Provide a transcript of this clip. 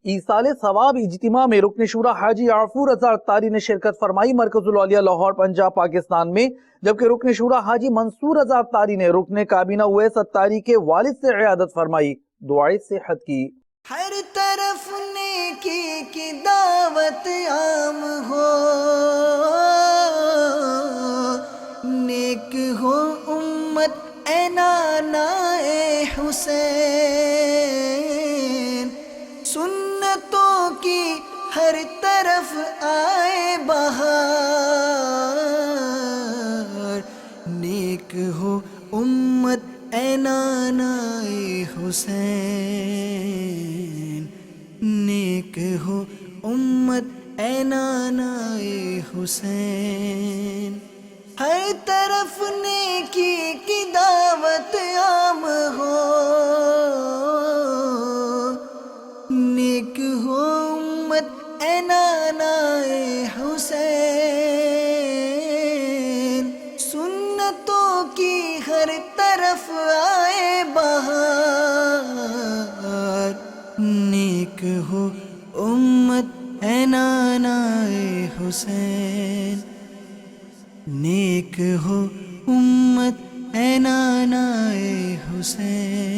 ایصال ثواب اجتماع میں رکن شورا حاجی عفور رضا اتاری نے شرکت فرمائی مرکز الاولیاء لاہور پنجاب پاکستان میں، جبکہ رکن شورا حاجی منصور رضا اتاری نے رکن کابینہ اویس اتاری کے والد سے عیادت فرمائی، دعائے صحت کی۔ ہر طرف نیکی کی دعوت عام ہو، نیک ہو امت اے نانا اے حسین، سنتوں کی ہر طرف آئے بہار، نیک ہو امت اے نانا اے حسین، نیک ہو امت اے نانا اے حسین، ہر طرف نیکی کی دعوت عام ہو، نیک ہو امت اے نانا اے حسین، سنتوں کی ہر طرف آئے بہار، نیک ہو امت اے نانا اے حسین، نیک ہو امت اے نانا اے حسین۔